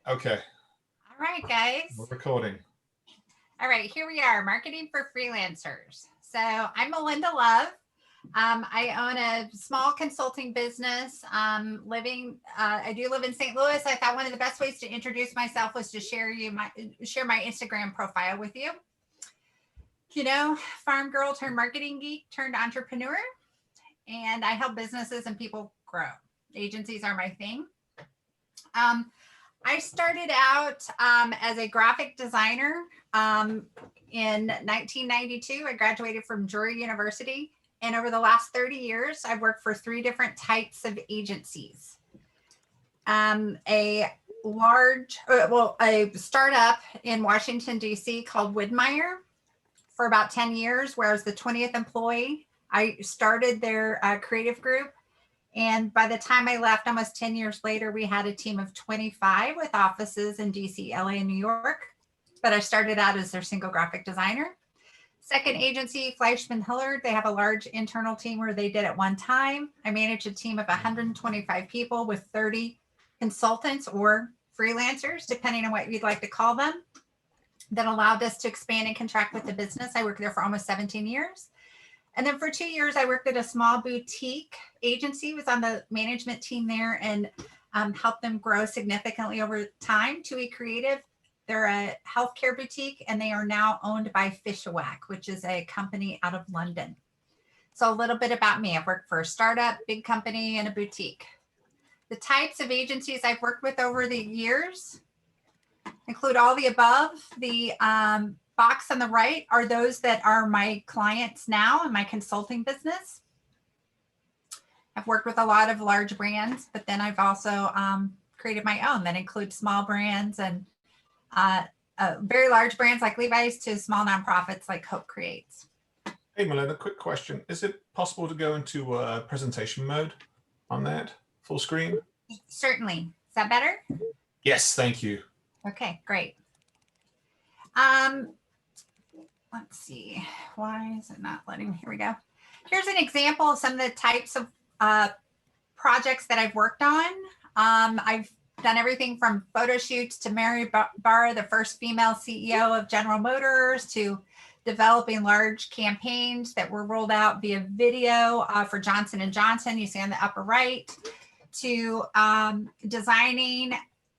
Okay, All right, guys. we're recording. All right, here we are, marketing for freelancers. So I'm Melinda Love. I own a small consulting business. I do live in St. Louis. I thought one of the best ways to introduce myself was to share my Instagram profile with you. You know, farm girl turned marketing geek turned entrepreneur, and I help businesses and people grow. Agencies are my thing. Um, I started out as a graphic designer in 1992. I graduated from Drury University. And over the last 30 years, I've worked for 3 different types of agencies. A startup in Washington, D.C. called Widmeyer for about 10 years, where I was the 20th employee. I started their creative group. And by the time I left, almost 10 years later, we had a team of 25 with offices in DC, LA, and New York. But I started out as their single graphic designer. Second agency, Fleischman Hillard, they have a large internal team where they did at one time. I manage a team of 125 people with 30 consultants or freelancers, depending on what you'd like to call them, that allowed us to expand and contract with the business. I worked there for almost 17 years. And then for 2 years, I worked at a small boutique agency, was on the management team there, and helped them grow significantly over time. 2E Creative, they're a healthcare boutique, and they are now owned by Fishwack, which is a company out of London. So a little bit about me. I've worked for a startup, big company, and a boutique. The types of agencies I've worked with over the years include all the above. The box on the right are those that are my clients now in my consulting business. I've worked with a lot of large brands, but then I've also created my own that includes small brands and very large brands like Levi's to small nonprofits like Hope Creates. Hey, Melinda, quick question. Is it possible to go into presentation mode on that full screen? Certainly. Is that better? Yes, thank you. Okay, great. Let's see. Why is it not letting me? Here we go. Here's an example of some of the types of projects that I've worked on. I've done everything from photo shoots to Mary Barra, the first female CEO of General Motors, to developing large campaigns that were rolled out via video for Johnson & Johnson, you see on the upper right, to designing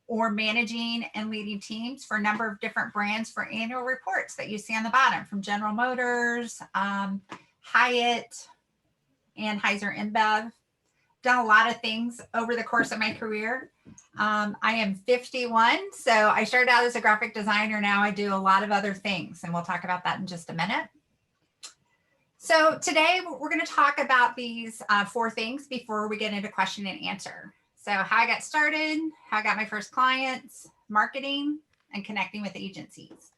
or managing and leading teams for a number of different brands for annual reports that you see on the bottom, from General Motors, Hyatt, and Heiser InBev. Done a lot of things over the course of my career. I am 51, so I started out as a graphic designer. Now I do a lot of other things, and we'll talk about that in just a minute. So today we're going to talk about these 4 things before we get into question and answer. So how I got started, how I got my first clients, marketing, and connecting with agencies.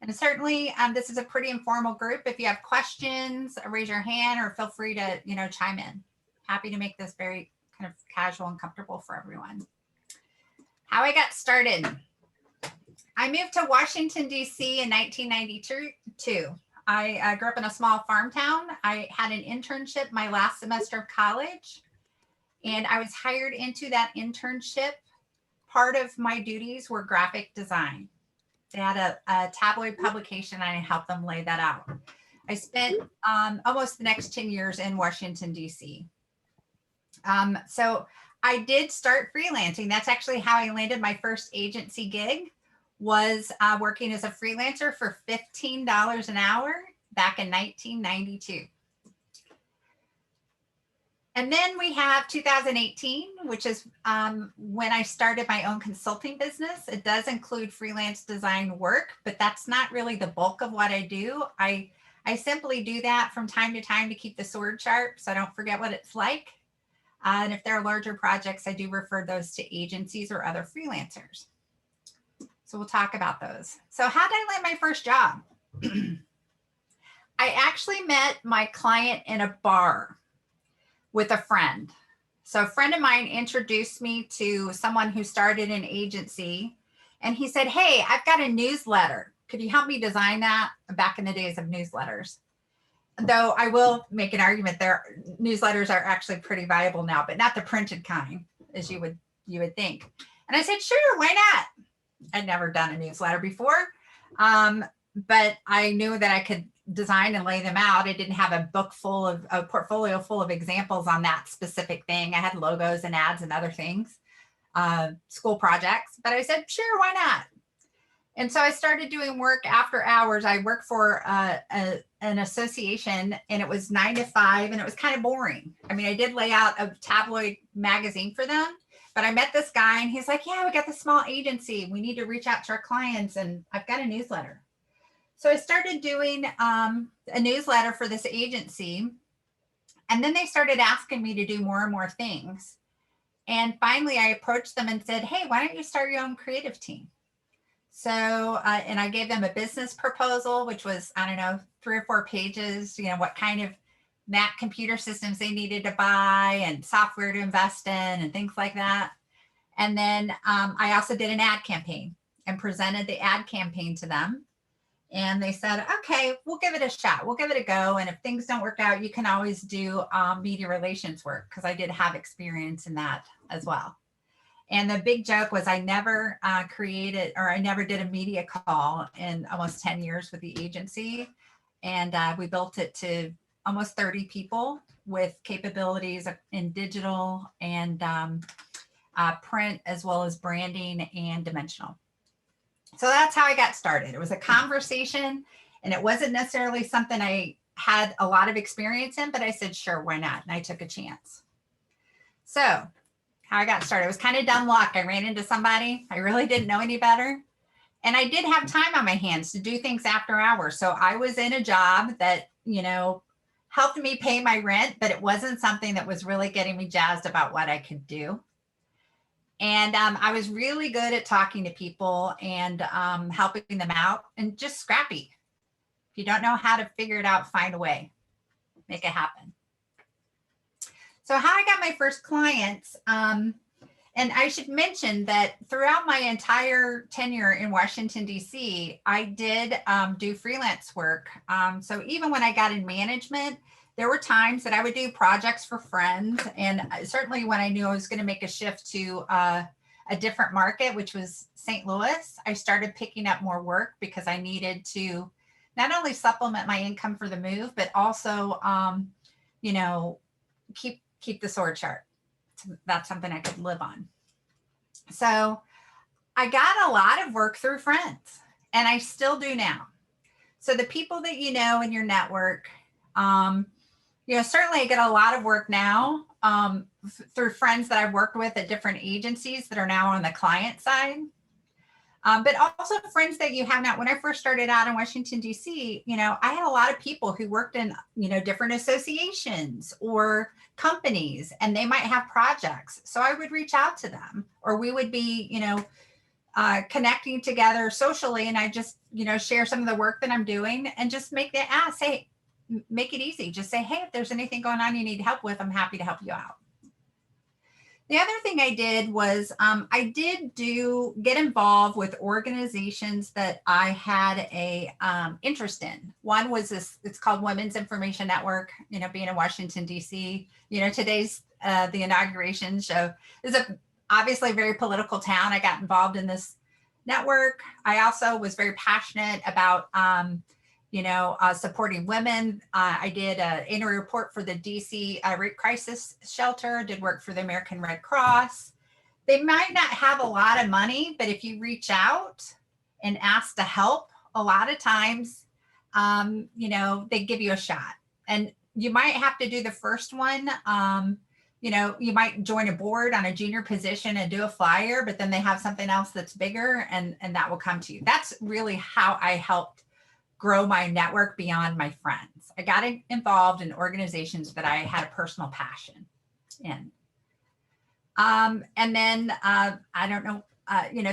And certainly this is a pretty informal group. If you have questions, raise your hand or feel free to, chime in. Happy to make this very kind of casual and comfortable for everyone. How I got started. I moved to Washington, D.C. in 1992. I grew up in a small farm town. I had an internship my last semester of college, and I was hired into that internship. Part of my duties were graphic design. They had a tabloid publication, and I helped them lay that out. I spent almost the next 10 years in Washington, D.C. So I did start freelancing. That's actually how I landed my first agency gig, was working as a freelancer for $15 an hour back in 1992. And then we have 2018, which is when I started my own consulting business. It does include freelance design work, but that's not really the bulk of what I do. I simply do that from time to time to keep the sword sharp so I don't forget what it's like. And if there are larger projects, I do refer those to agencies or other freelancers. So we'll talk about those. So how did I land my first job? I actually met my client in a bar with a friend. So a friend of mine introduced me to someone who started an agency, and he said, "Hey, I've got a newsletter. Could you help me design that?" Back in the days of newsletters. Though I will make an argument, their newsletters are actually pretty valuable now, but not the printed kind, as you would you would think. And I said, sure, why not? I'd never done a newsletter before, but I knew that I could design and lay them out. I didn't have a portfolio full of examples on that specific thing. I had logos and ads and other things, school projects, but I said, sure, why not? And so I started doing work after hours. I worked for an association, and it was 9 to 5, and it was kind of boring. I mean, I did lay out a tabloid magazine for them, but I met this guy, and he's like, yeah, we got this small agency. We need to reach out to our clients, and I've got a newsletter. So I started doing a newsletter for this agency, and then they started asking me to do more and more things. And finally, I approached them and said, hey, why don't you start your own creative team? So, and I gave them a business proposal, which was, I don't know, 3 or 4 pages, you know, what kind of Mac computer systems they needed to buy and software to invest in and things like that. And then I also did an ad campaign and presented the ad campaign to them. And they said, okay, we'll give it a shot. We'll give it a go. And if things don't work out, you can always do media relations work, because I did have experience in that as well. And the big joke was I never I never did a media call in almost 10 years with the agency. And we built it to almost 30 people with capabilities in digital and print, as well as branding and dimensional. So that's how I got started. It was a conversation, and it wasn't necessarily something I had a lot of experience in, but I said, sure, why not? And I took a chance. So how I got started, it was kind of dumb luck. I ran into somebody. I really didn't know any better. And I did have time on my hands to do things after hours. So I was in a job that, you know, helped me pay my rent, but it wasn't something that was really getting me jazzed about what I could do. And I was really good at talking to people and helping them out, and just scrappy. If you don't know how to figure it out, find a way, make it happen. So how I got my first clients, and I should mention that throughout my entire tenure in Washington, D.C., I did do freelance work. So even when I got in management, there were times that I would do projects for friends. And certainly when I knew I was going to make a shift to a different market, which was St. Louis, I started picking up more work because I needed to not only supplement my income for the move, but also, you know, keep the sword sharp. That's something I could live on. So I got a lot of work through friends, and I still do now. So the people that you know in your network, you know, certainly I get a lot of work now through friends that I've worked with at different agencies that are now on the client side. But also friends that you have now. When I first started out in Washington, D.C., you know, I had a lot of people who worked in, you know, different associations or companies, and they might have projects. So I would reach out to them, or we would be, you know, connecting together socially. And I just, you know, share some of the work that I'm doing and just make the ask, hey, make it easy. Just say, hey, if there's anything going on you need help with, I'm happy to help you out. The other thing I did was I did get involved with organizations that I had a interest in. One was this, it's called Women's Information Network, you know, being in Washington, D.C., you know, today's the inauguration show is obviously a very political town. I got involved in this network. I also was very passionate about supporting women. I did an annual report for the DC rape crisis shelter, did work for the American Red Cross. They might not have a lot of money, but if you reach out and ask to help, a lot of times, they give you a shot. And you might have to do the first one. You might join a board on a junior position and do a flyer, but then they have something else that's bigger and that will come to you. That's really how I helped grow my network beyond my friends. I got involved in organizations that I had a personal passion in. And then I don't know,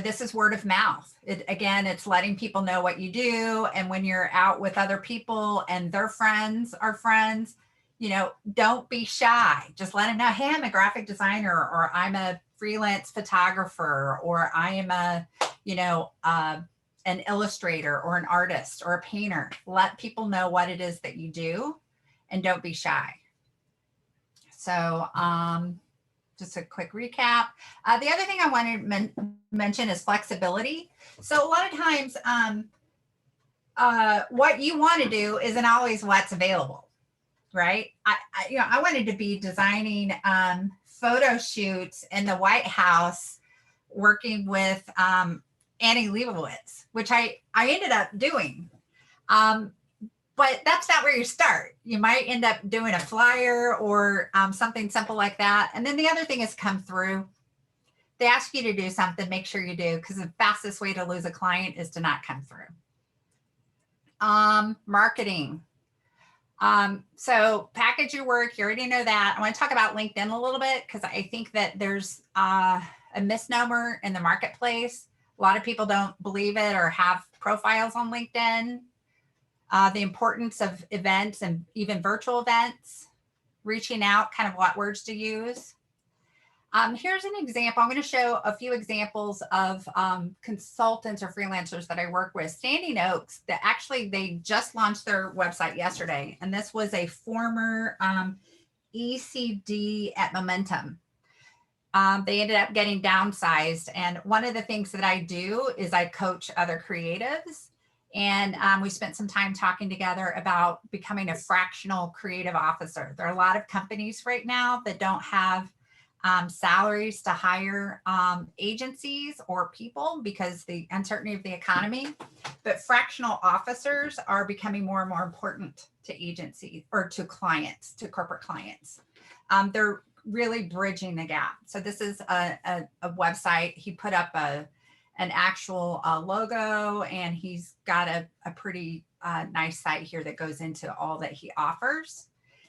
this is word of mouth. It's letting people know what you do. And when you're out with other people and their friends are friends, don't be shy. Just let them know, hey, I'm a graphic designer, or I'm a freelance photographer, or I am an illustrator or an artist or a painter. Let people know what it is that you do and don't be shy. So just a quick recap. The other thing I wanted to mention is flexibility. So a lot of times, what you want to do isn't always what's available, right? I wanted to be designing photo shoots in the White House, working with Annie Leibovitz, which I ended up doing. But that's not where you start. You might end up doing a flyer or something simple like that. And then the other thing is come through. They ask you to do something, make sure you do, because the fastest way to lose a client is to not come through. Marketing. So package your work. You already know that. I want to talk about LinkedIn a little bit because I think that there's a misnomer in the marketplace. A lot of people don't believe it or have profiles on LinkedIn. The importance of events and even virtual events, reaching out, kind of what words to use. Here's an example. I'm going to show a few examples of consultants or freelancers that I work with. Standing Oaks, that actually they just launched their website yesterday. And this was a former ECD at Momentum. They ended up getting downsized. And one of the things that I do is I coach other creatives. And we spent some time talking together about becoming a fractional creative officer. There are a lot of companies right now that don't have salaries to hire agencies or people because the uncertainty of the economy. But fractional officers are becoming more and more important to agencies or to clients, to corporate clients. They're really bridging the gap. So this is a website. He put up an actual logo, and he's got a pretty nice site here that goes into all that he offers.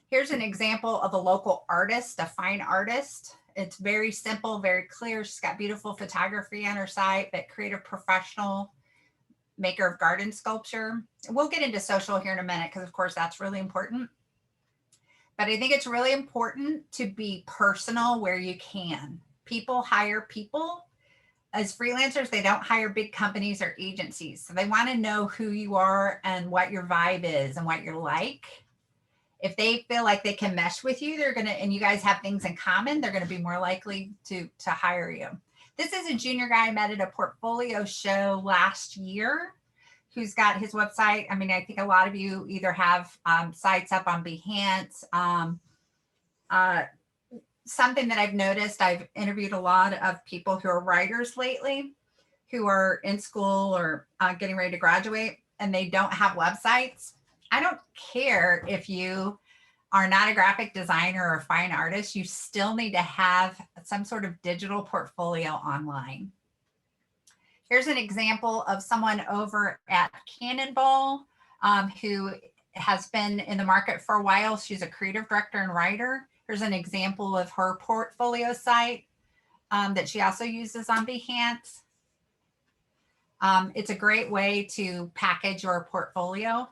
Here's an example of a local artist, a fine artist. It's very simple, very clear. She's got beautiful photography on her site, but creative professional, maker of garden sculpture. We'll get into social here in a minute because, of course, that's really important. But I think it's really important to be personal where you can. People hire people. As freelancers, they don't hire big companies or agencies. So they want to know who you are and what your vibe is and what you're like. If they feel like they can mesh with you, they're going to, and you guys have things in common, they're going to be more likely to hire you. This is a junior guy I met at a portfolio show last year who's got his website. I mean, I think a lot of you either have sites up on Behance. Something that I've noticed, I've interviewed a lot of people who are writers lately, who are in school or getting ready to graduate, and they don't have websites. I don't care if you are not a graphic designer or a fine artist, you still need to have some sort of digital portfolio online. Here's an example of someone over at Cannonball who has been in the market for a while. She's a creative director and writer. Here's an example of her portfolio site that she also uses on Behance. It's a great way to package your portfolio.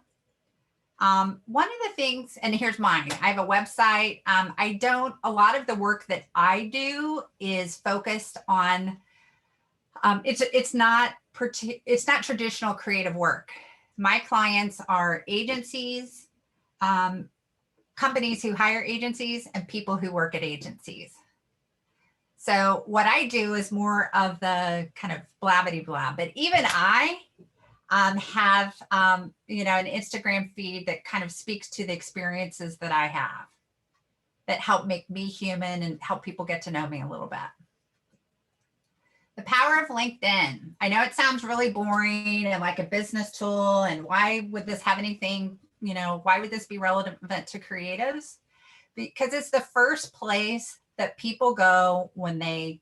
One of the things, and here's mine, I have a website. A lot of the work that I do is focused on, it's not traditional creative work. My clients are agencies, companies who hire agencies, and people who work at agencies. So what I do is more of the kind of blabbity blah, but even I have, an Instagram feed that kind of speaks to the experiences that I have that help make me human and help people get to know me a little bit. The power of LinkedIn. I know it sounds really boring and like a business tool, and why would this have anything, why would this be relevant to creatives? Because it's the first place that people go when they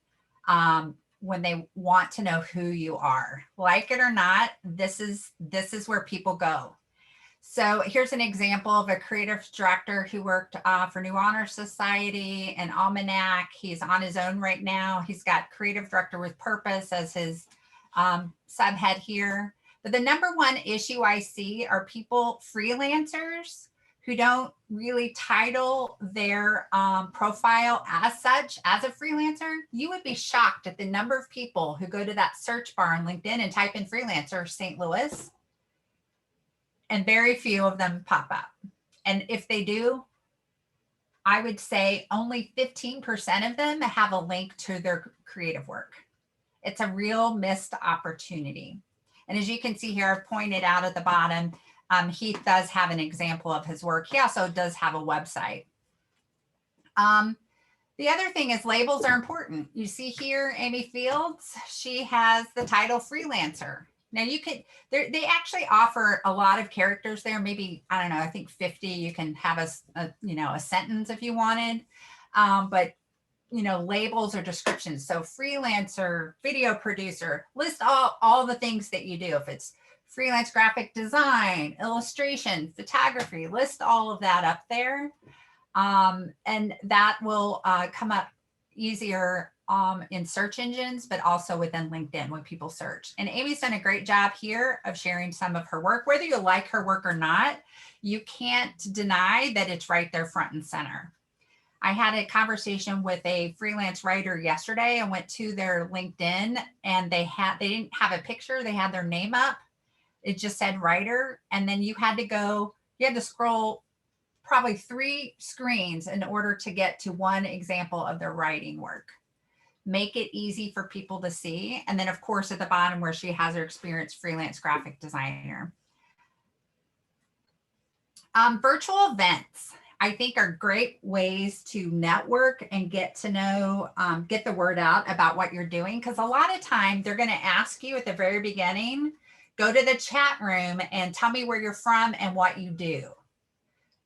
want to know who you are. Like it or not, this is where people go. So here's an example of a creative director who worked for New Honor Society and Almanac. He's on his own right now. He's got Creative Director with Purpose as his subhead here. But the number one issue I see are people, freelancers, who don't really title their profile as such, as a freelancer. You would be shocked at the number of people who go to that search bar on LinkedIn and type in freelancer St. Louis, and very few of them pop up. And if they do, I would say only 15% of them have a link to their creative work. It's a real missed opportunity. And as you can see here, I've pointed out at the bottom, Heath does have an example of his work. He also does have a website. The other thing is labels are important. You see here, Amy Fields, she has the title Freelancer. Now you could, they actually offer a lot of characters there. Maybe, I don't know, I think 50, you can have a sentence if you wanted. But labels or descriptions. So freelancer, video producer, list all the things that you do. If it's freelance graphic design, illustration, photography, list all of that up there. And that will come up easier in search engines, but also within LinkedIn when people search. And Amy's done a great job here of sharing some of her work. Whether you like her work or not, you can't deny that it's right there front and center. I had a conversation with a freelance writer yesterday. I went to their LinkedIn and they didn't have a picture. They had their name up. It just said writer. And then you had to scroll probably 3 screens in order to get to one example of their writing work. Make it easy for people to see. And then of course, at the bottom where she has her experience, freelance graphic designer. Virtual events, I think, are great ways to network and get to know, get the word out about what you're doing. Because a lot of time they're going to ask you at the very beginning, go to the chat room and tell me where you're from and what you do.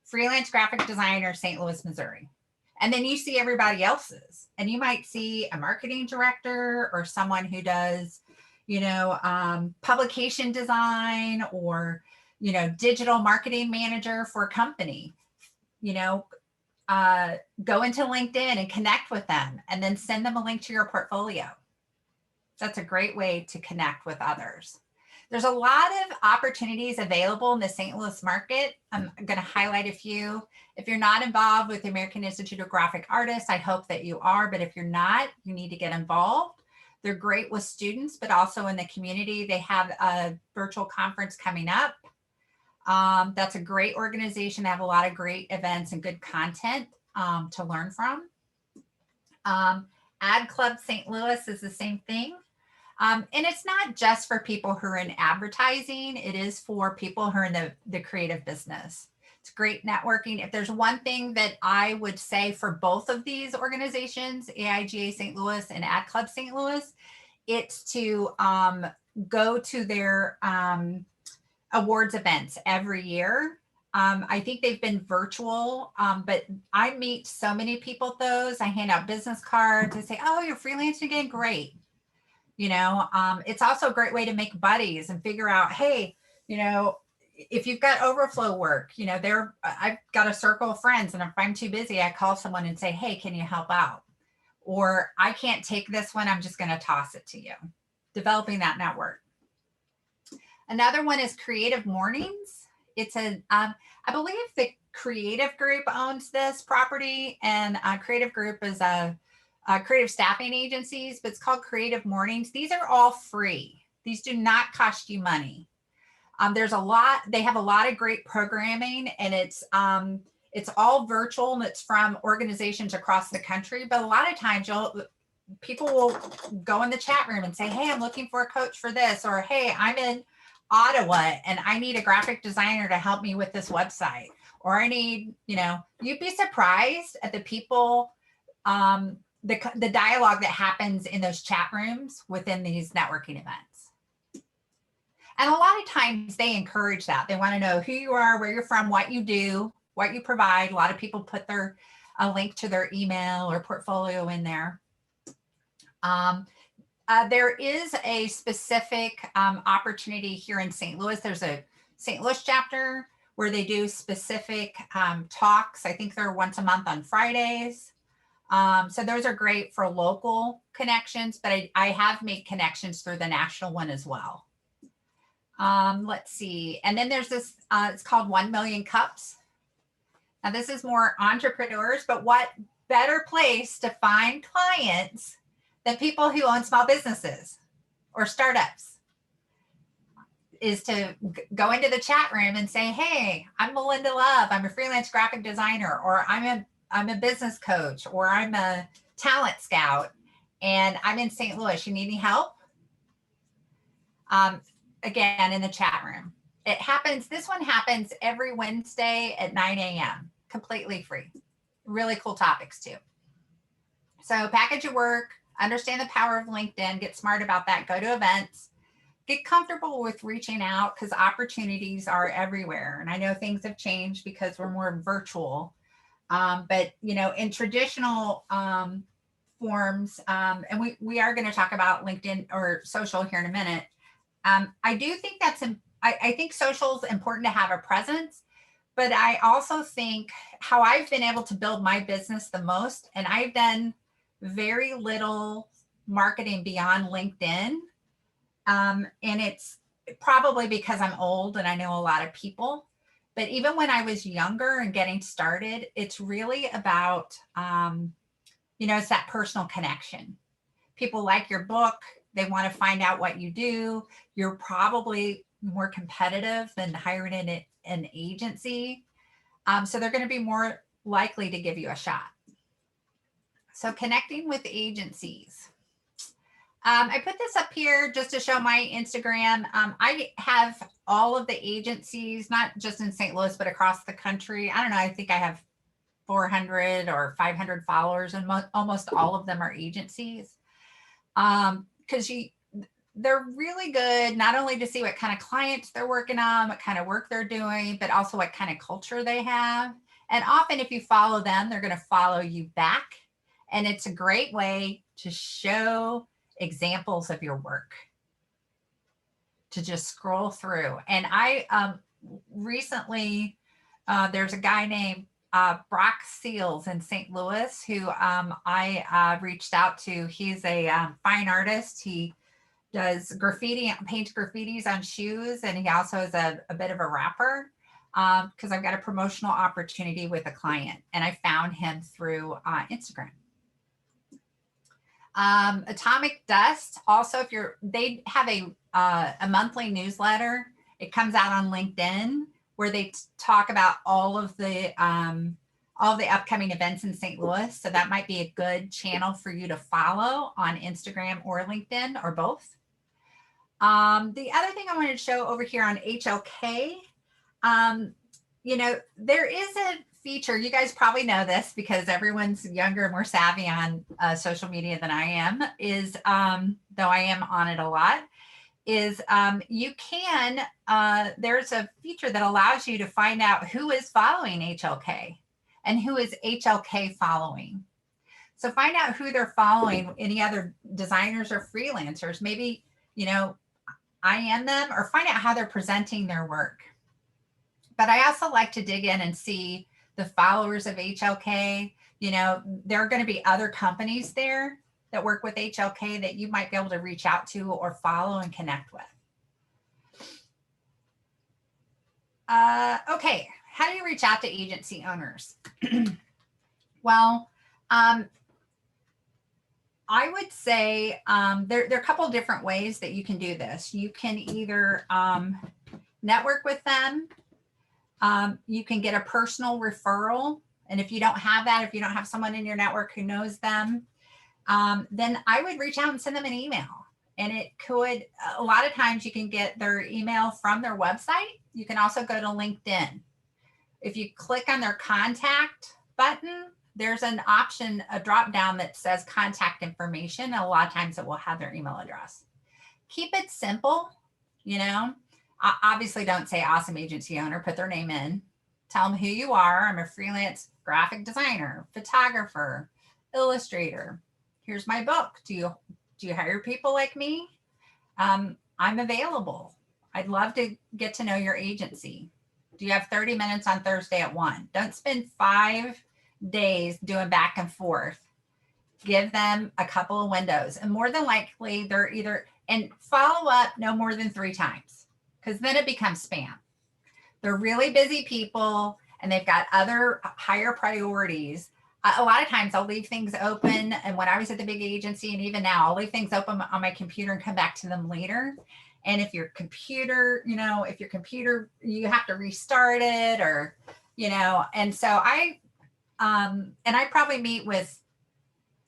Freelance graphic designer, St. Louis, Missouri. And then you see everybody else's, and you might see a marketing director or someone who does, publication design or, digital marketing manager for a company. Go into LinkedIn and connect with them and then send them a link to your portfolio. That's a great way to connect with others. There's a lot of opportunities available in the St. Louis market. I'm going to highlight a few. If you're not involved with the American Institute of Graphic Artists, I hope that you are, but if you're not, you need to get involved. They're great with students, but also in the community. They have a virtual conference coming up. That's a great organization. They have a lot of great events and good content to learn from. Ad Club St. Louis is the same thing. And it's not just for people who are in advertising. It is for people who are in the creative business. It's great networking. If there's one thing that I would say for both of these organizations, AIGA St. Louis and Ad Club St. Louis, it's to go to their awards events every year. I think they've been virtual, but I meet so many people at those. I hand out business cards. I say, oh, you're freelancing again? Great. It's also a great way to make buddies and figure out, hey, if you've got overflow work, I've got a circle of friends, and if I'm too busy, I call someone and say, hey, can you help out? Or I can't take this one, I'm just going to toss it to you. Developing that network. Another one is Creative Mornings. It's I believe the Creative Group owns this property, and Creative Group is a creative staffing agencies, but it's called Creative Mornings. These are all free. These do not cost you money. They have a lot of great programming, and it's all virtual, and it's from organizations across the country. But a lot of times people will go in the chat room and say, hey, I'm looking for a coach for this, or hey, I'm in Ottawa and I need a graphic designer to help me with this website, or I need, you'd be surprised at the people, the dialogue that happens in those chat rooms within these networking events. And a lot of times they encourage that. They want to know who you are, where you're from, what you do, what you provide. A lot of people put a link to their email or portfolio in there. There is a specific opportunity here in St. Louis. There's a St. Louis chapter where they do specific talks. I think they're once a month on Fridays. So those are great for local connections, but I have made connections through the national one as well. Let's see. And then there's this, it's called 1 Million Cups. Now this is more entrepreneurs, but what better place to find clients than people who own small businesses or startups is to go into the chat room and say, hey, I'm Melinda Love. I'm a freelance graphic designer, or I'm a business coach, or I'm a talent scout and I'm in St. Louis. You need any help? Again, in the chat room. It happens, this one happens every Wednesday at 9 a.m., completely free. Really cool topics too. So package your work, understand the power of LinkedIn, get smart about that, go to events, get comfortable with reaching out because opportunities are everywhere. And I know things have changed because we're more virtual. But, you know, in traditional forms, and we are going to talk about LinkedIn or social here in a minute. I do think I think social is important to have a presence, but I also think how I've been able to build my business the most, and I've done very little marketing beyond LinkedIn. And it's probably because I'm old and I know a lot of people, but even when I was younger and getting started, it's really about, you know, it's that personal connection. People like your book. They want to find out what you do. You're probably more competitive than hiring an agency. So they're going to be more likely to give you a shot. So connecting with agencies. I put this up here just to show my Instagram. I have all of the agencies, not just in St. Louis, but across the country. I don't know. I think I have 400 or 500 followers, and almost all of them are agencies. Because they're really good, not only to see what kind of clients they're working on, what kind of work they're doing, but also what kind of culture they have. And often if you follow them, they're going to follow you back. And it's a great way to show examples of your work, to just scroll through. And I recently, there's a guy named Brock Seals in St. Louis who I reached out to. He's a fine artist. He does graffiti, paints graffitis on shoes, and he also is a bit of a rapper because I've got a promotional opportunity with a client, and I found him through Instagram. Atomic Dust, also, if they have a monthly newsletter. It comes out on LinkedIn where they talk about all of the upcoming events in St. Louis. So that might be a good channel for you to follow on Instagram or LinkedIn or both. The other thing I wanted to show over here on HLK, you know, there is a feature, you guys probably know this because everyone's younger and more savvy on social media than I am, is, though I am on it a lot, is you can, there's a feature that allows you to find out who is following HLK and who is HLK following. So find out who they're following, any other designers or freelancers, maybe, you know, I am them, or find out how they're presenting their work. But I also like to dig in and see the followers of HLK. You know, there are going to be other companies there that work with HLK that you might be able to reach out to or follow and connect with. Okay, how do you reach out to agency owners? Well, I would say there are a couple of different ways that you can do this. You can either network with them. You can get a personal referral. And if you don't have that, if you don't have someone in your network who knows them, then I would reach out and send them an email. And it could, a lot of times you can get their email from their website. You can also go to LinkedIn. If you click on their contact button, there's an option, a drop down that says contact information. And a lot of times it will have their email address. Keep it simple, you know. Obviously don't say awesome agency owner, put their name in, tell them who you are. I'm a freelance graphic designer, photographer, illustrator. Here's my book. Do you hire people like me? I'm available. I'd love to get to know your agency. Do you have 30 minutes on Thursday at 1? Don't spend 5 days doing back and forth. Give them a couple of windows, and more than likely they're either, and follow up no more than 3 times, because then it becomes spam. They're really busy people and they've got other higher priorities. A lot of times I'll leave things open. And when I was at the big agency, and even now, I'll leave things open on my computer and come back to them later. And if your computer, you know, you have to restart it, or, you know, and so I and I probably meet with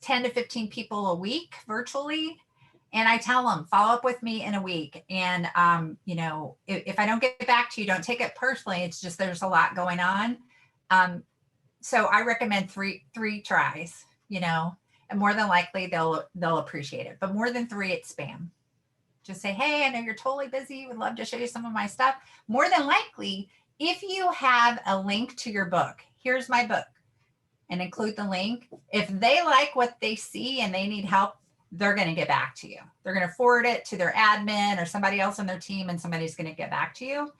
10 to 15 people a week virtually. And I tell them, follow up with me in a week. And, you know, if I don't get back to you, don't take it personally. It's just, there's a lot going on. So I recommend three tries, you know, and more than likely they'll appreciate it. But more than 3, it's spam. Just say, hey, I know you're totally busy. Would love to show you some of my stuff. More than likely, if you have a link to your book, here's my book, and include the link. If they like what they see and they need help, they're going to get back to you. They're going to forward it to their admin or somebody else on their team, and somebody's going to get back to you.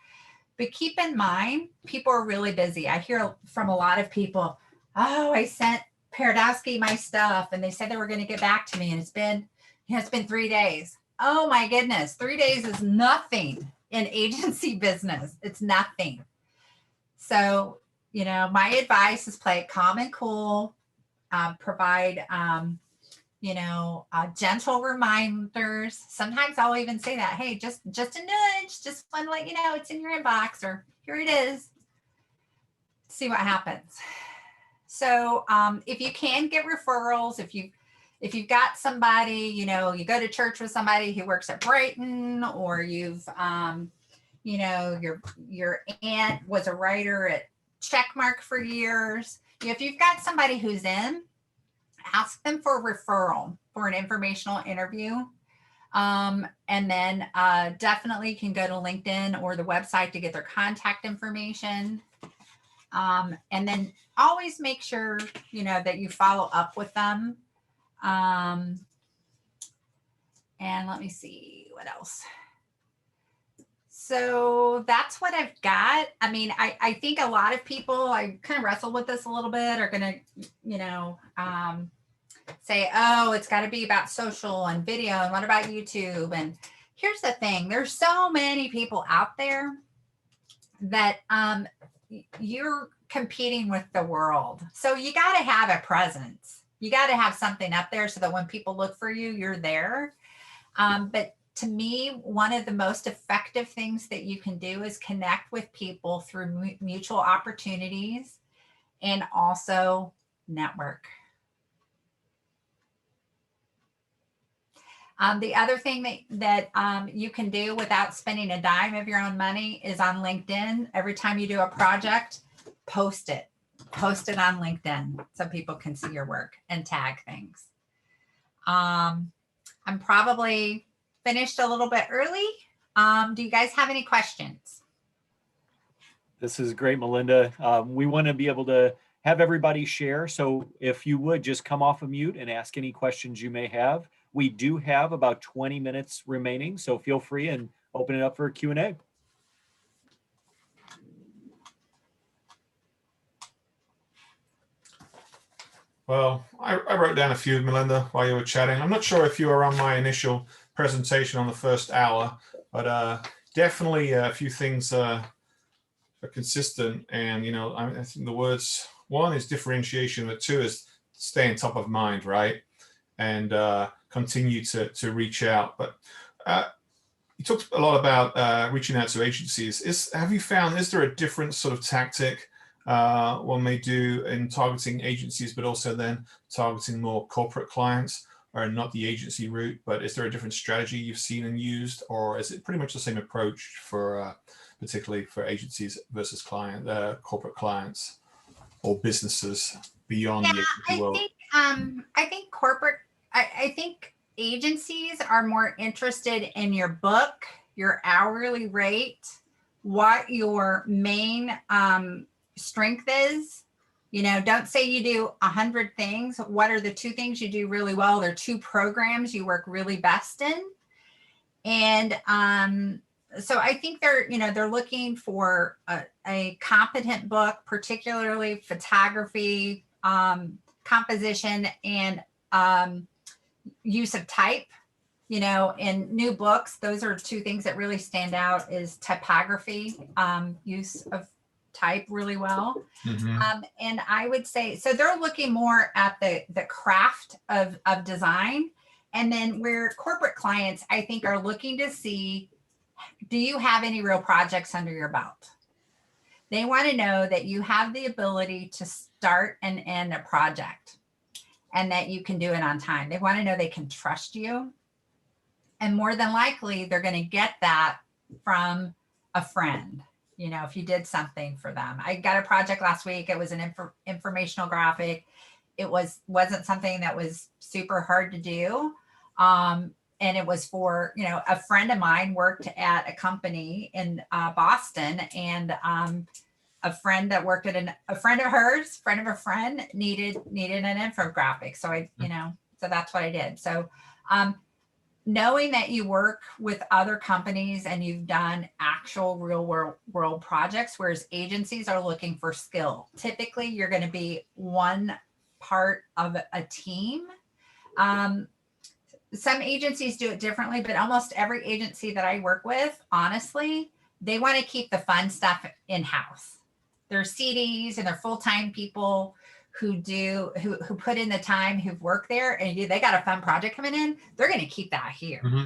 But keep in mind, people are really busy. I hear from a lot of people, oh, I sent Paradowski my stuff and they said they were going to get back to me. And it's been 3 days. Oh my goodness. 3 days is nothing in agency business. It's nothing. So, you know, my advice is play it calm and cool, provide, you know, gentle reminders. Sometimes I'll even say that, hey, just a nudge, just want to let you know it's in your inbox, or here it is. See what happens. So if you can get referrals, if you've got somebody, you know, you go to church with somebody who works at Brighton, or you've, you know, your aunt was a writer at Checkmark for years. If you've got somebody who's in, ask them for a referral for an informational interview. And then definitely you can go to LinkedIn or the website to get their contact information. And then always make sure, you know, that you follow up with them. And let me see what else. So that's what I've got. I mean, I think a lot of people, I kind of wrestle with this a little bit, are going to, you know, say, oh, it's got to be about social and video. And what about YouTube? And here's the thing. There's so many people out there that you're competing with the world. So you got to have a presence. You got to have something up there so that when people look for you, you're there. But to me, one of the most effective things that you can do is connect with people through mutual opportunities and also network. The other thing that you can do without spending a dime of your own money is on LinkedIn. Every time you do a project, post it on LinkedIn so people can see your work and tag things. I'm probably finished a little bit early. Do you guys have any questions? This is great, Melinda. We want to be able to have everybody share. So if you would just come off of mute and ask any questions you may have. We do have about 20 minutes remaining, so feel free and open it up for a Q&A. Well, I wrote down a few, Melinda, while you were chatting. I'm not sure if you were on my initial presentation on the first hour, but definitely a few things are consistent. And, you know, I think the words, one is differentiation, but two is staying top of mind, right? And continue to reach out. But you talked a lot about reaching out to agencies. Have you found, is there a different sort of tactic one may do in targeting agencies, but also then targeting more corporate clients, or not the agency route, but is there a different strategy you've seen and used, or is it pretty much the same approach for particularly for agencies versus corporate clients or businesses beyond the agency world? I think corporate, I think agencies are more interested in your book, your hourly rate, what your main strength is. You know, don't say you do 100 things. What are the 2 things you do really well? There are 2 programs you work really best in. And so I think they're looking for a competent book, particularly photography, composition, and use of type. You know, in new books, those are 2 things that really stand out, is typography, use of type really well. Mm-hmm. And I would say, so they're looking more at the craft of design. And then where corporate clients, I think, are looking to see, do you have any real projects under your belt? They want to know that you have the ability to start and end a project and that you can do it on time. They want to know they can trust you. And more than likely, they're going to get that from a friend. You know, if you did something for them. I got a project last week. It was an informational graphic. It wasn't something that was super hard to do. And it was for, you know, a friend of mine worked at a company in Boston, and a friend that worked at a friend of hers, friend of a friend needed an infographic. So I, you know, so that's what I did. So knowing that you work with other companies and you've done actual real world projects, whereas agencies are looking for skill. Typically, you're going to be one part of a team. Some agencies do it differently, but almost every agency that I work with, honestly, they want to keep the fun stuff in-house. Their CDs and their full-time people who put in the time, who've worked there, and they got a fun project coming in, they're going to keep that here. Mm-hmm.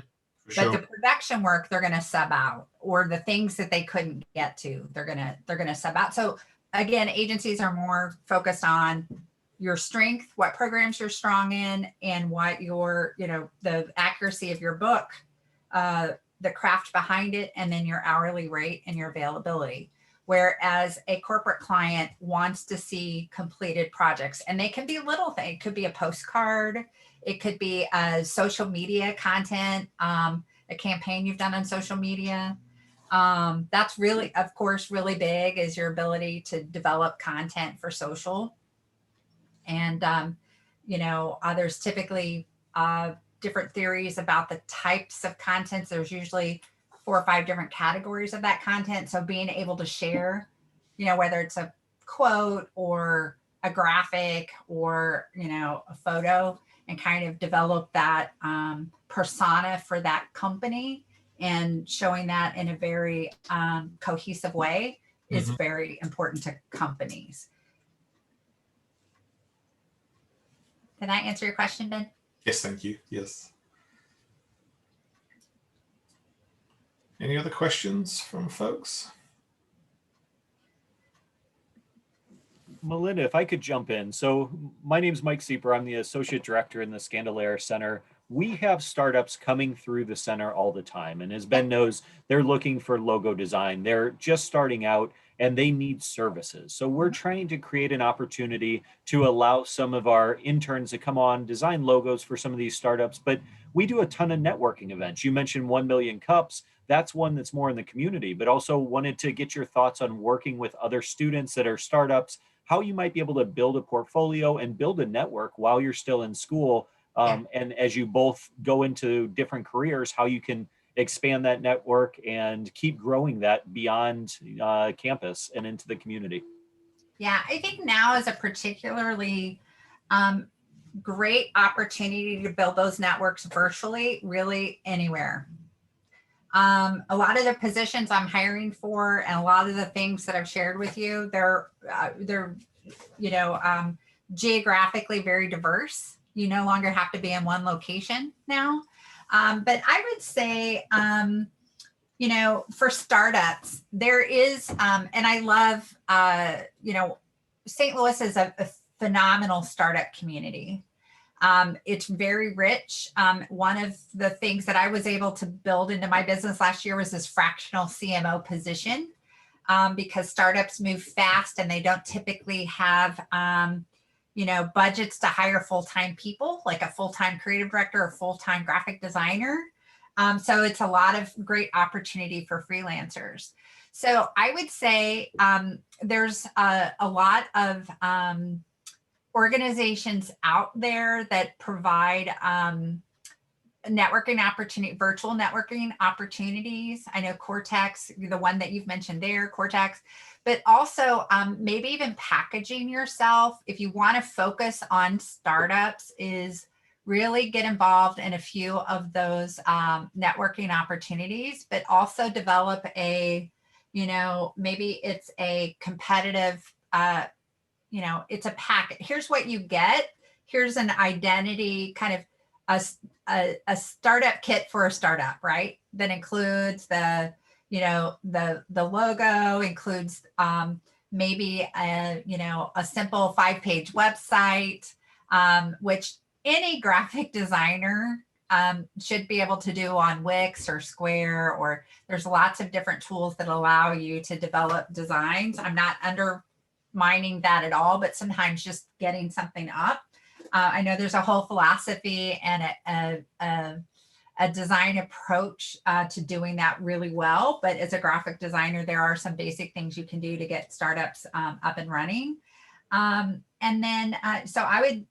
But the production work, they're going to sub out, or the things that they couldn't get to, they're going to sub out. So again, agencies are more focused on your strength, what programs you're strong in, and what your, you know, the accuracy of your book, the craft behind it, and then your hourly rate and your availability. Whereas a corporate client wants to see completed projects, and they can be little things. It could be a postcard. It could be a social media content, a campaign you've done on social media. That's really, of course, really big, is your ability to develop content for social. And, you know, there's typically different theories about the types of contents. There's usually 4 or 5 different categories of that content. So being able to share, you know, whether it's a quote or a graphic or, you know, a photo, and kind of develop that persona for that company, and showing that in a very cohesive way is very important to companies. Did I answer your question, Ben? Yes, thank you. Yes. Any other questions from folks? Melinda, if I could jump in. So my name is Mike Sieper. I'm the Associate Director in the Scandalaire Center. We have startups coming through the center all the time. And as Ben knows, they're looking for logo design. They're just starting out and they need services. So we're trying to create an opportunity to allow some of our interns to come on, design logos for some of these startups. But we do a ton of networking events. You mentioned 1 Million Cups. That's one that's more in the community, but also wanted to get your thoughts on working with other students that are startups, how you might be able to build a portfolio and build a network while you're still in school. And as you both go into different careers, how you can expand that network and keep growing that beyond campus and into the community. Yeah, I think now is a particularly great opportunity to build those networks virtually, really anywhere. A lot of the positions I'm hiring for, and a lot of the things that I've shared with you, they're you know, geographically very diverse. You no longer have to be in one location now. But I would say, you know, for startups, there is, and I love, you know, St. Louis is a phenomenal startup community. It's very rich. One of the things that I was able to build into my business last year was this fractional CMO position, because startups move fast and they don't typically have, you know, budgets to hire full-time people, like a full-time creative director or full-time graphic designer. So it's a lot of great opportunity for freelancers. So I would say there's a lot of organizations out there that provide networking opportunity, virtual networking opportunities. I know Cortex, the one that you've mentioned there, Cortex, but also maybe even packaging yourself. If you want to focus on startups, is really get involved in a few of those networking opportunities, but also develop a, you know, maybe it's a competitive, you know, it's a packet. Here's what you get. Here's an identity, kind of a startup kit for a startup, right? That includes the, the logo, includes maybe a simple 5-page website, which any graphic designer should be able to do on Wix or Square, or there's lots of different tools that allow you to develop designs. I'm not undermining that at all, but sometimes just getting something up. I know there's a whole philosophy and a design approach to doing that really well. But as a graphic designer, there are some basic things you can do to get startups up and running. And then, so I would,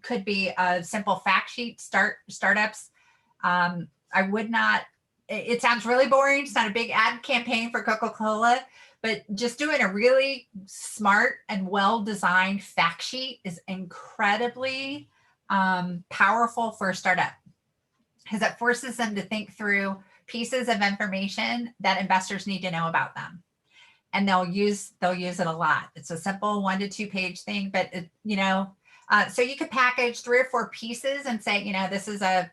could be a simple fact sheet startups. I would not, it sounds really boring. It's not a big ad campaign for Coca-Cola, but just doing a really smart and well-designed fact sheet is incredibly powerful for a startup, because it forces them to think through pieces of information that investors need to know about them. And they'll use it a lot. It's a simple 1 to 2 page thing, but so you could package 3 or 4 pieces and say, this is a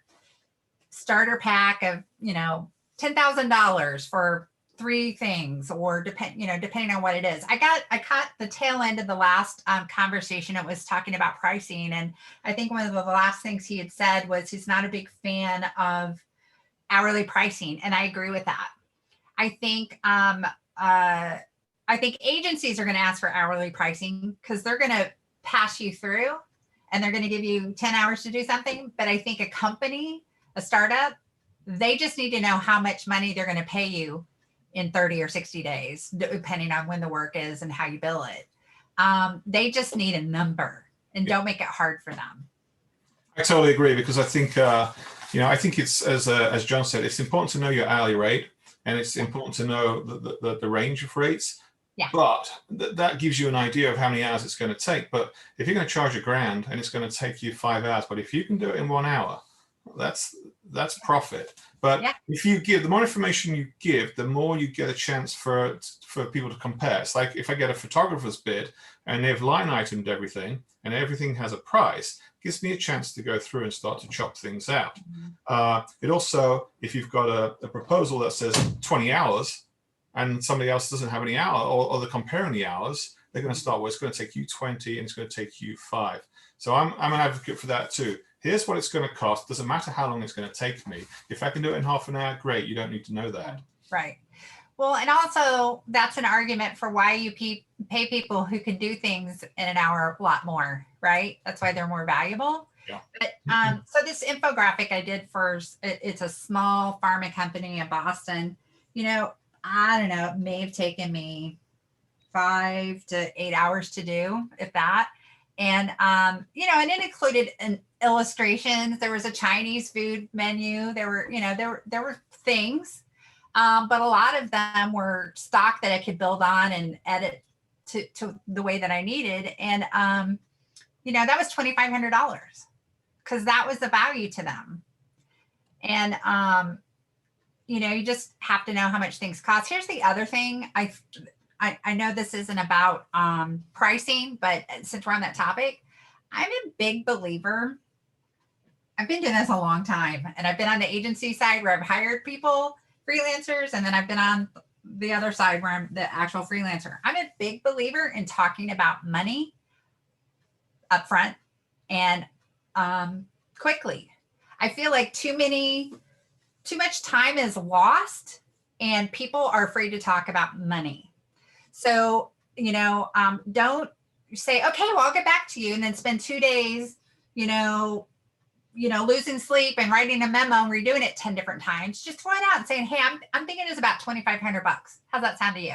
starter pack of, $10,000 for 3 things, or depending on what it is. I caught the tail end of the last conversation. It was talking about pricing. And I think one of the last things he had said was he's not a big fan of hourly pricing. And I agree with that. I think agencies are going to ask for hourly pricing because they're going to pass you through and they're going to give you 10 hours to do something. But I think a company, a startup, they just need to know how much money they're going to pay you in 30 or 60 days, depending on when the work is and how you bill it. They just need a number, and don't make it hard for them. I totally agree, because I think, I think it's, as John said, it's important to know your hourly rate, and it's important to know the range of rates. Yeah. But that gives you an idea of how many hours it's going to take. But if you're going to charge $1,000 and it's going to take you 5 hours, but if you can do it in 1 hour, that's profit. But if you give, the more information you give, the more you get a chance for people to compare. It's like if I get a photographer's bid and they've line itemed everything and everything has a price, it gives me a chance to go through and start to chop things out. It also, if you've got a proposal that says 20 hours and somebody else doesn't have any hour, or they're comparing the hours, they're going to start, well, it's going to take you 20 and it's going to take you 5. So I'm an advocate for that too. Here's what it's going to cost. Doesn't matter how long it's going to take me. If I can do it in half an hour, great. You don't need to know that. Right. Well, and also that's an argument for why you pay people who can do things in an hour a lot more, right? That's why they're more valuable. Yeah. But so this infographic I did first, it's a small pharma company in Boston. I don't know, it may have taken me 5 to 8 hours to do, if that. And, and it included illustrations. There was a Chinese food menu. There were things, but a lot of them were stock that I could build on and edit to the way that I needed. And, that was $2,500 because that was the value to them. And, you just have to know how much things cost. Here's the other thing. I know this isn't about pricing, but since we're on that topic, I'm a big believer. I've been doing this a long time, and I've been on the agency side where I've hired people, freelancers, and then I've been on the other side where I'm the actual freelancer. I'm a big believer in talking about money upfront and quickly. I feel like too much time is lost and people are afraid to talk about money. So, don't say, okay, well, I'll get back to you, and then spend 2 days, losing sleep and writing a memo and redoing it 10 different times. Just throw it out and saying, hey, I'm thinking it's about $2,500. How's that sound to you?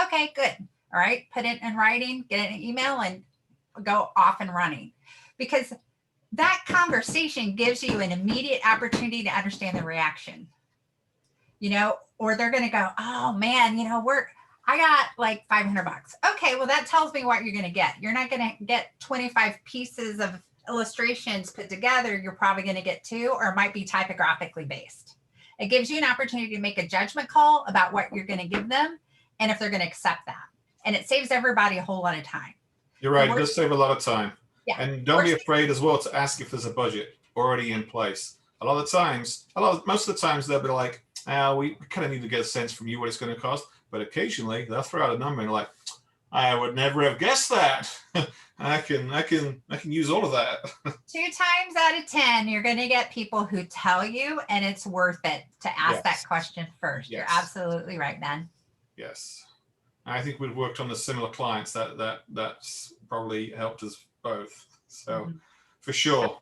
Okay, good. All right. Put it in writing, get it in an email, and go off and running, because that conversation gives you an immediate opportunity to understand the reaction, or they're going to go, oh man, I got like $500. Okay. Well, that tells me what you're going to get. You're not going to get 25 pieces of illustrations put together. You're probably going to get 2, or it might be typographically based. It gives you an opportunity to make a judgment call about what you're going to give them and if they're going to accept that. And it saves everybody a whole lot of time. You're right. It does save a lot of time. Yeah. And don't be afraid as well to ask if there's a budget already in place. most of the times they'll be like, we kind of need to get a sense from you what it's going to cost. But occasionally they'll throw out a number and like, I would never have guessed that. I can use all of that. 2 times out of 10, you're going to get people who tell you, and it's worth it to ask that question first. Yes. You're absolutely right, Ben. Yes. I think we've worked on the similar clients that's probably helped us both. So for sure,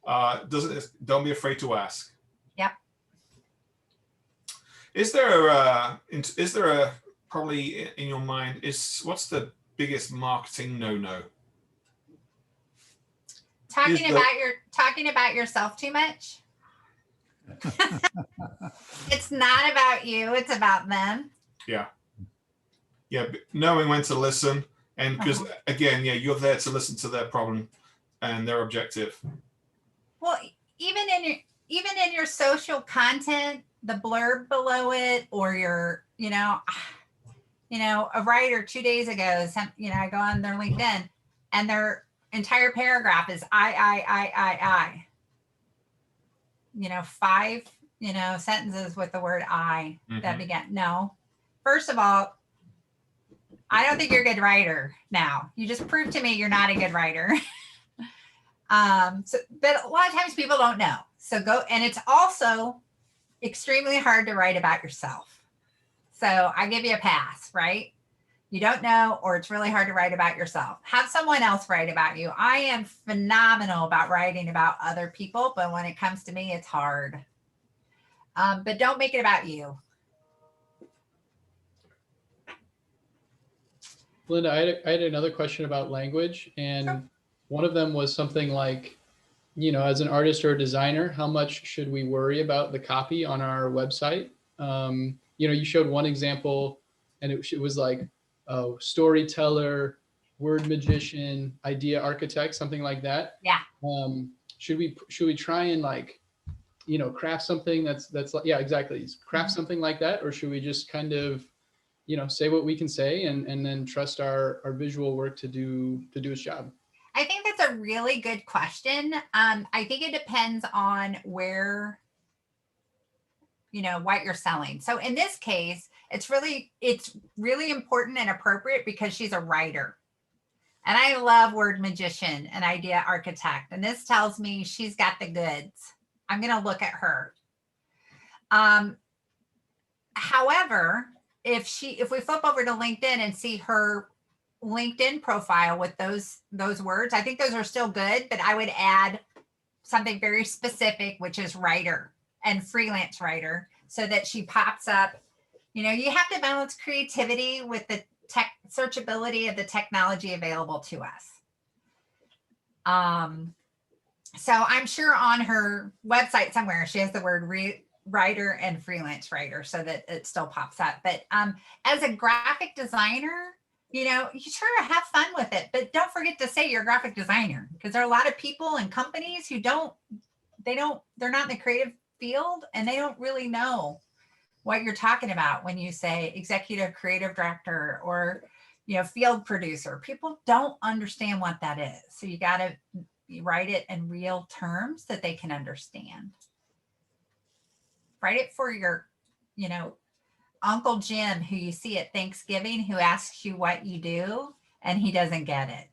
don't be afraid to ask. Yep. Is there a probably in your mind what's the biggest marketing no-no? Talking about yourself too much. It's not about you, it's about them. Yeah, knowing when to listen, and because again, you're there to listen to their problem and their objective. Well, even in your social content, the blurb below it, or your a writer 2 days ago, I go on their LinkedIn and their entire paragraph is I. 5 sentences with the word I that begin. No, first of all, I don't think you're a good writer. Now you just proved to me you're not a good writer. But a lot of times people don't know. So go, and it's also extremely hard to write about yourself. So I give you a pass, right? You don't know, or it's really hard to write about yourself. Have someone else write about you. I am phenomenal about writing about other people, but when it comes to me, it's hard. But don't make it about you. Linda, I had another question about language, and one of them was something like, as an artist or a designer, how much should we worry about the copy on our website? You showed one example, and it was like, storyteller, word magician, idea architect, something like that. Yeah. Should we try and craft something that's like, yeah, exactly. Craft something like that, or should we just kind of, say what we can say and then trust our visual work to do its job? I think that's a really good question. I think it depends on where, what you're selling. So in this case, it's really important and appropriate because she's a writer. And I love word magician and idea architect. And this tells me she's got the goods. I'm going to look at her. However, if we flip over to LinkedIn and see her LinkedIn profile with those words, I think those are still good, but I would add something very specific, which is writer and freelance writer, so that she pops up. You have to balance creativity with the searchability of the technology available to us. So I'm sure on her website somewhere, she has the word writer and freelance writer so that it still pops up. But as a graphic designer, you sure have fun with it, but don't forget to say you're a graphic designer, because there are a lot of people and companies who they're not in the creative field, and they don't really know what you're talking about when you say executive creative director or, field producer. People don't understand what that is. So you got to write it in real terms that they can understand. Write it for your, Uncle Jim, who you see at Thanksgiving, who asks you what you do, and he doesn't get it.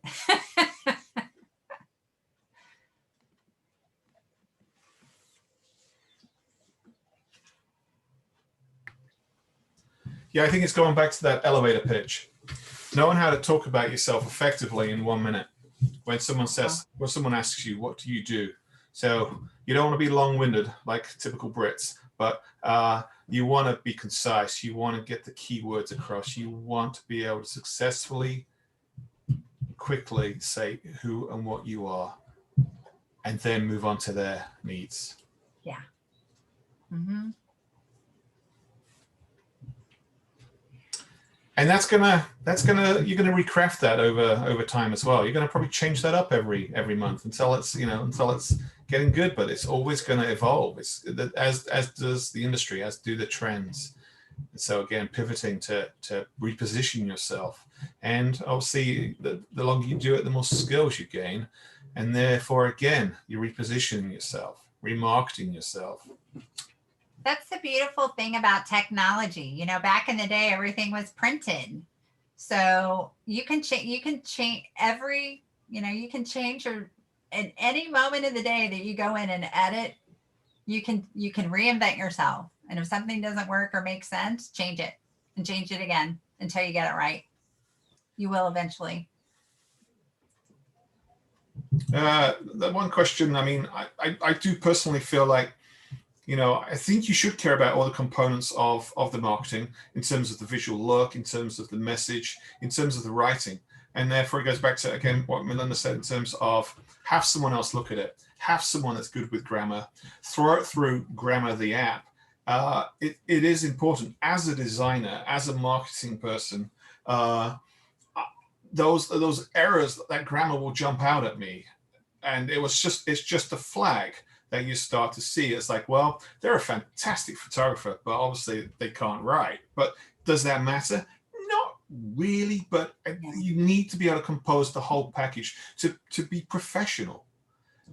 Yeah, I think it's going back to that elevator pitch. Knowing how to talk about yourself effectively in 1 minute. When someone asks you, what do you do? So you don't want to be long-winded like typical Brits, but you want to be concise. You want to get the keywords across. You want to be able to successfully, quickly say who and what you are, and then move on to their needs. Yeah. Mm-hmm. And you're gonna recraft that over time as well. You're gonna probably change that up every month until it's getting good, but it's always gonna evolve. It's as does the industry, as do the trends. And so again, pivoting to reposition yourself, and obviously the longer you do it, the more skills you gain, and therefore again you're repositioning yourself, remarketing yourself, That's the beautiful thing about technology. You know, back in the day, everything was printed. So you can change every, you know, you can change your, at any moment of the day that you go in and edit, you can reinvent yourself. And if something doesn't work or make sense, change it and change it again until you get it right. You will eventually. The one question, I mean, I do personally feel like, you know, I think you should care about all the components of the marketing in terms of the visual look, in terms of the message, in terms of the writing. And therefore it goes back to, again, what Melinda said in terms of have someone else look at it, have someone that's good with grammar, throw it through Grammar the app. It is important as a designer, as a marketing person, those errors, that grammar will jump out at me. And it's just a flag that you start to see. It's like, well, they're a fantastic photographer, but obviously they can't write. But does that matter? Not really, but you need to be able to compose the whole package to be professional.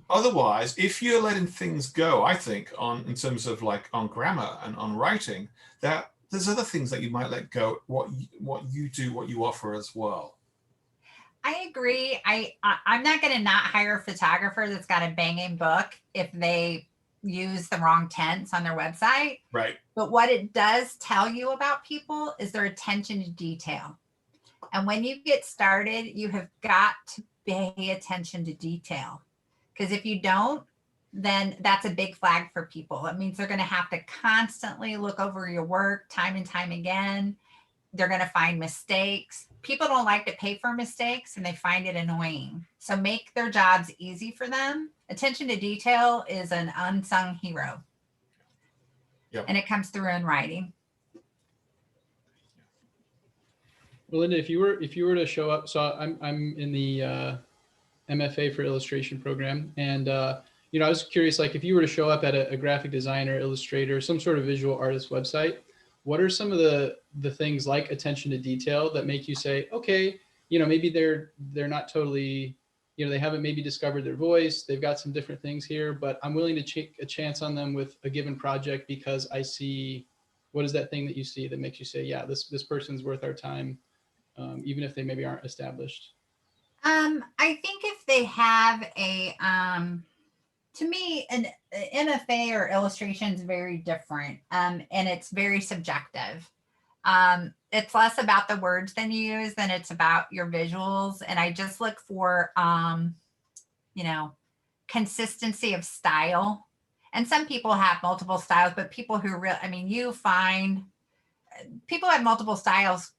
Otherwise, if you're letting things go, I think in terms of like on grammar and on writing, that there's other things that you might let go, what you do, what you offer as well. I agree. I'm not going to not hire a photographer that's got a banging book if they use the wrong tense on their website. Right. But what it does tell you about people is their attention to detail. And when you get started, you have got to pay attention to detail. Because if you don't, then that's a big flag for people. It means they're going to have to constantly look over your work time and time again. They're going to find mistakes. People don't like to pay for mistakes and they find it annoying. So make their jobs easy for them. Attention to detail is an unsung hero. Yep. And it comes through in writing. Melinda, if you were to show up, so I'm in the MFA for illustration program, and you know, I was curious, like if you were to show up at a graphic designer, illustrator, some sort of visual artist website, what are some of the things like attention to detail that make you say, okay, you know, maybe they're not totally, you know, they haven't maybe discovered their voice, they've got some different things here, but I'm willing to take a chance on them with a given project because I see, what is that thing that you see that makes you say, yeah, this person's worth our time, even if they maybe aren't established? I think if they have to me, an MFA or illustration is very different, and it's very subjective. It's less about the words than you use than it's about your visuals. And I just look for, you know, consistency of style. And some people have multiple styles, but people who really, I mean, you find people have multiple styles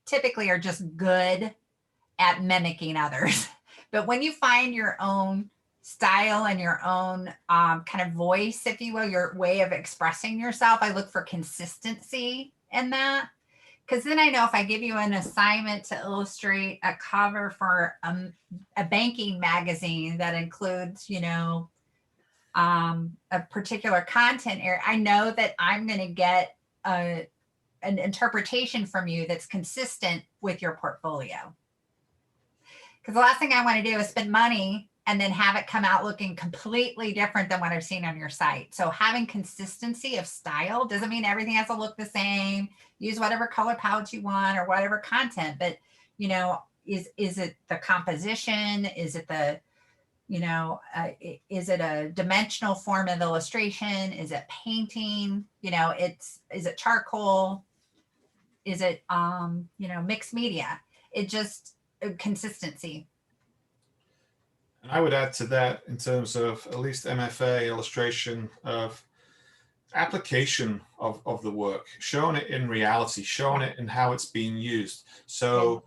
typically are just good at mimicking others. But when you find your own style and your own kind of voice, if you will, your way of expressing yourself, I look for consistency in that. Because then I know if I give you an assignment to illustrate a cover for a banking magazine that includes, you know, a particular content area, I know that I'm going to get an interpretation from you that's consistent with your portfolio. Because the last thing I want to do is spend money and then have it come out looking completely different than what I've seen on your site. So having consistency of style doesn't mean everything has to look the same. Use whatever color palette you want or whatever content, but you know, is it the composition? Is it the, you know, is it a dimensional form of illustration? Is it painting? You know, is it charcoal? Is it, you know, mixed media? It just, consistency. And I would add to that in terms of at least MFA illustration of application of the work, showing it in reality, showing it in how it's being used. So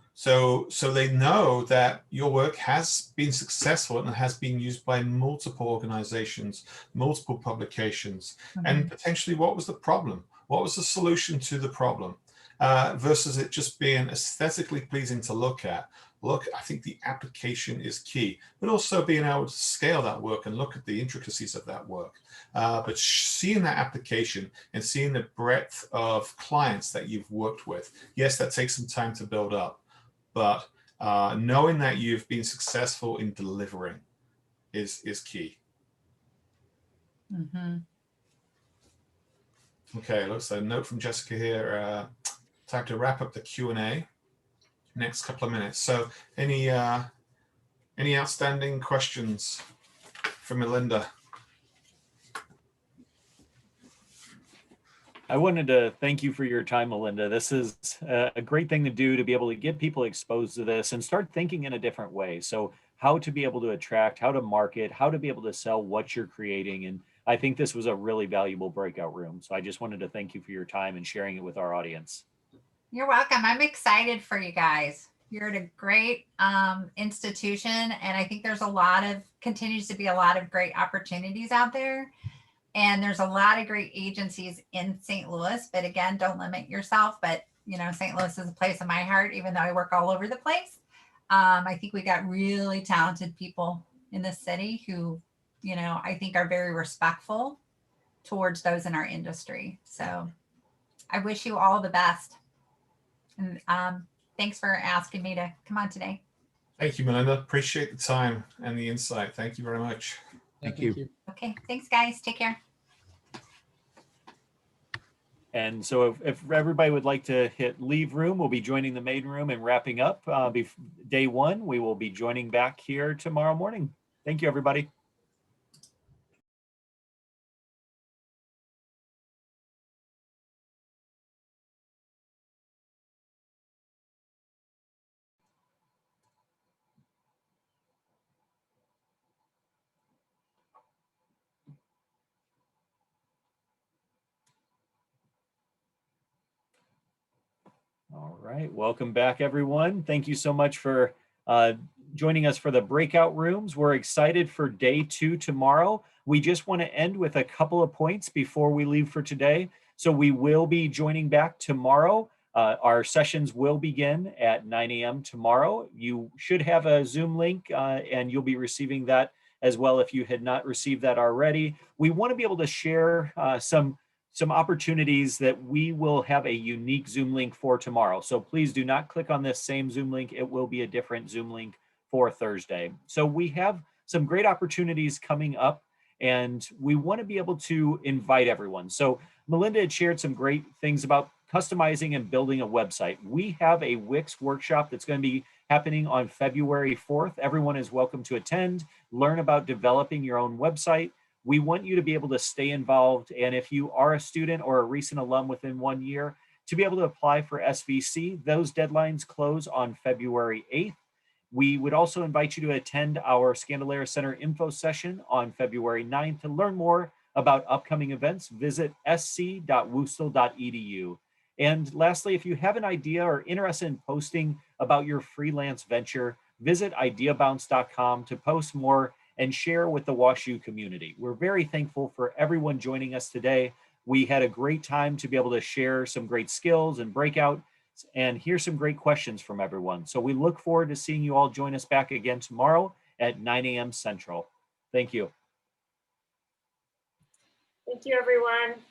they know that your work has been successful and has been used by multiple organizations, multiple publications, and potentially what was the problem? What was the solution to the problem? Versus it just being aesthetically pleasing to look at. Look, I think the application is key, but also being able to scale that work and look at the intricacies of that work. But seeing that application and seeing the breadth of clients that you've worked with, yes, that takes some time to build up, but knowing that you've been successful in delivering is key. Mm-hmm. Okay, looks like a note from Jessica here. Time to wrap up the Q&A. Next couple of minutes. So any outstanding questions for Melinda? I wanted to thank you for your time, Melinda. This is a great thing to do, to be able to get people exposed to this and start thinking in a different way. So how to be able to attract, how to market, how to be able to sell what you're creating. And I think this was a really valuable breakout room. So I just wanted to thank you for your time and sharing it with our audience. You're welcome. I'm excited for you guys. You're at a great institution, and I think there's continues to be a lot of great opportunities out there. And there's a lot of great agencies in St. Louis, but again, don't limit yourself. But St. Louis is a place in my heart, even though I work all over the place. I think we got really talented people in this city who, I think are very respectful towards those in our industry. So I wish you all the best. And thanks for asking me to come on today. Thank you, Melinda. Appreciate the time and the insight. Thank you very much. Thank you. Okay, thanks guys. Take care. And so if everybody would like to hit leave room, we'll be joining the main room and wrapping up day one. We will be joining back here tomorrow morning. Thank you, everybody. All right, welcome back, everyone. Thank you so much for joining us for the breakout rooms. We're excited for day 2 tomorrow. We just want to end with a couple of points before we leave for today. So we will be joining back tomorrow. Our sessions will begin at 9 a.m. tomorrow. You should have a Zoom link and you'll be receiving that as well if you had not received that already. We want to be able to share some opportunities that we will have a unique Zoom link for tomorrow. So please do not click on this same Zoom link. It will be a different Zoom link for Thursday. So we have some great opportunities coming up and we want to be able to invite everyone. So Melinda had shared some great things about customizing and building a website. We have a Wix workshop that's going to be happening on February 4th. Everyone is welcome to attend, learn about developing your own website. We want you to be able to stay involved. And if you are a student or a recent alum within 1 year, to be able to apply for SVC, those deadlines close on February 8th. We would also invite you to attend our Scandalera Center info session on February 9th. To learn more about upcoming events, visit sc.woostel.edu. And lastly, if you have an idea or interested in posting about your freelance venture, visit ideabounce.com to post more and share with the WashU community. We're very thankful for everyone joining us today. We had a great time to be able to share some great skills and breakout and hear some great questions from everyone. So we look forward to seeing you all join us back again tomorrow at 9 a.m. Central. Thank you. Thank you, everyone.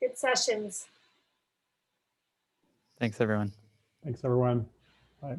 Good sessions. Thanks, everyone. Thanks, everyone. Bye.